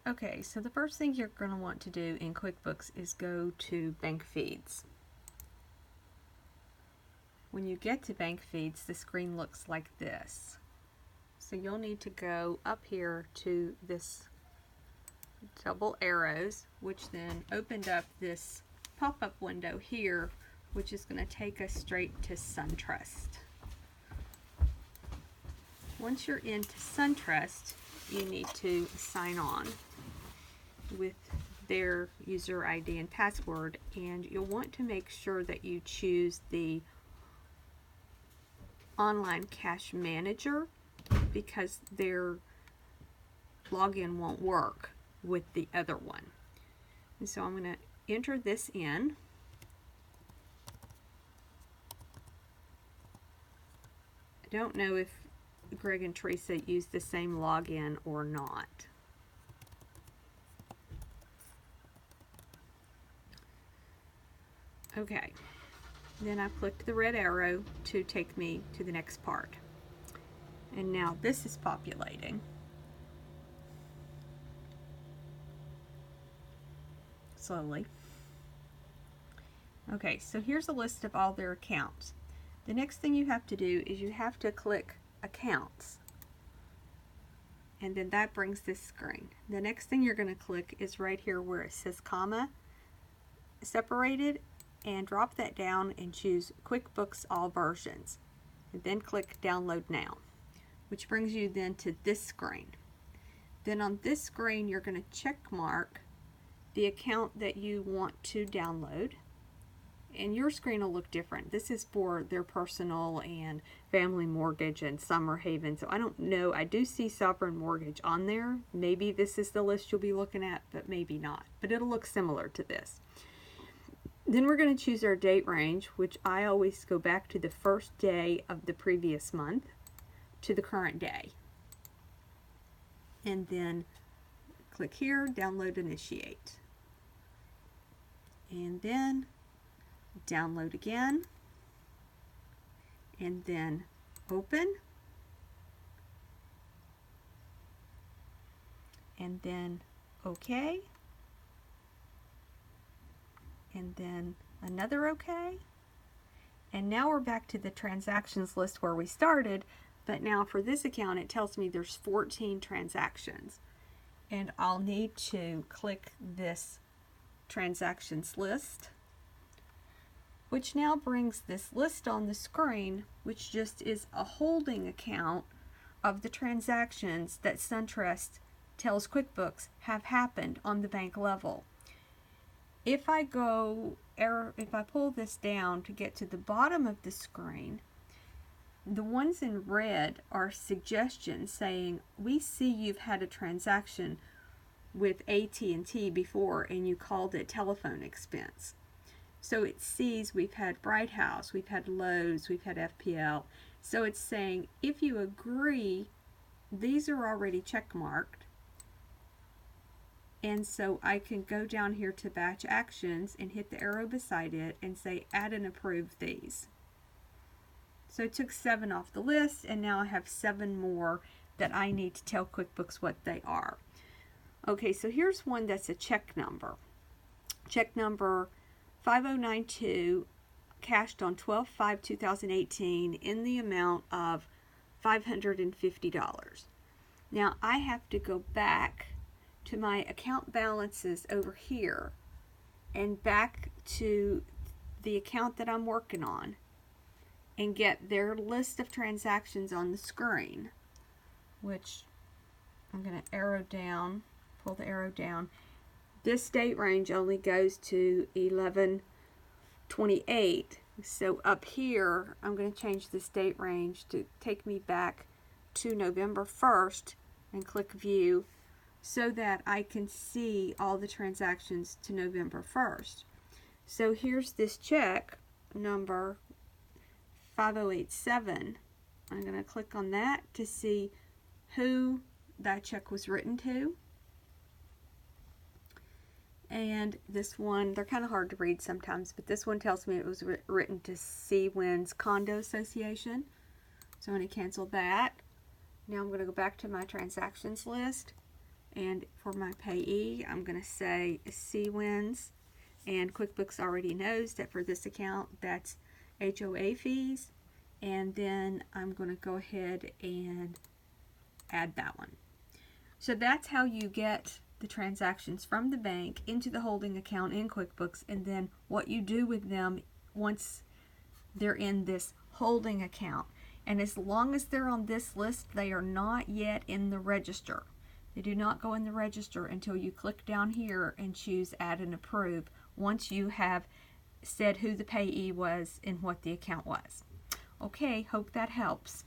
Okay, so the first thing you're going to want to do in QuickBooks is go to Bank Feeds. When you get to Bank Feeds, the screen looks like this. So you'll need to go up here to this double arrows, which then opened up this pop-up window here, which is going to take us straight to SunTrust. Once you're into SunTrust, you need to sign on with their user ID and password, and you'll want to make sure that you choose the online cash manager because their login won't work with the other one. And so I'm going to enter this in. I don't know if Greg and Teresa use the same login or not. Okay, then I clicked the red arrow to take me to the next part. And now this is populating. Slowly. Okay, so here's a list of all their accounts. The next thing you have to do is you have to click Accounts. And then that brings this screen. The next thing you're going to click is right here where it says comma separated, and drop that down and choose QuickBooks All Versions. And then click Download Now, which brings you then to this screen. Then on this screen you're going to check mark the account that you want to download, and your screen will look different. This is for their personal and family mortgage and Summer Haven. So I don't know, I do see Sovereign Mortgage on there. Maybe this is the list you'll be looking at, but maybe not. But it'll look similar to this. Then we're going to choose our date range, which I always go back to the first day of the previous month to the current day. And then click here, Download Initiate. And then download again. And then open. And then OK. And then another OK. And now we're back to the transactions list where we started, but now for this account it tells me there's 14 transactions. And I'll need to click this transactions list, which now brings this list on the screen, which just is a holding account of the transactions that SunTrust tells QuickBooks have happened on the bank level. If I pull this down to get to the bottom of the screen, the ones in red are suggestions saying, we see you've had a transaction with AT&T before and you called it telephone expense. So it sees we've had Bright House, we've had Lowe's, we've had FPL. So it's saying, if you agree, these are already check marked. And so I can go down here to batch actions and hit the arrow beside it and say add and approve these. So I took 7 off the list, and now I have 7 more that I need to tell QuickBooks what they are. Okay, so here's one that's a check number. Check number 5092, cashed on 12/5/2018 in the amount of $550. Now I have to go back to my account balances over here and back to the account that I'm working on and get their list of transactions on the screen, which I'm going to arrow down, pull the arrow down. This date range only goes to 11/28, so up here I'm going to change this date range to take me back to November 1st and click View, so that I can see all the transactions to November 1st. So here's this check number 5087. I'm going to click on that to see who that check was written to. And this one, they're kind of hard to read sometimes, but this one tells me it was written to Seawinds Condo Association. So I'm going to cancel that. Now I'm going to go back to my transactions list And for my payee, I'm going to say CWINS, and QuickBooks already knows that for this account that's HOA fees, and then I'm going to go ahead and add that one. So that's how you get the transactions from the bank into the holding account in QuickBooks, and then what you do with them once they're in this holding account. And as long as they're on this list, they are not yet in the register. They do not go in the register until you click down here and choose Add and Approve, once you have said who the payee was and what the account was. Okay, hope that helps.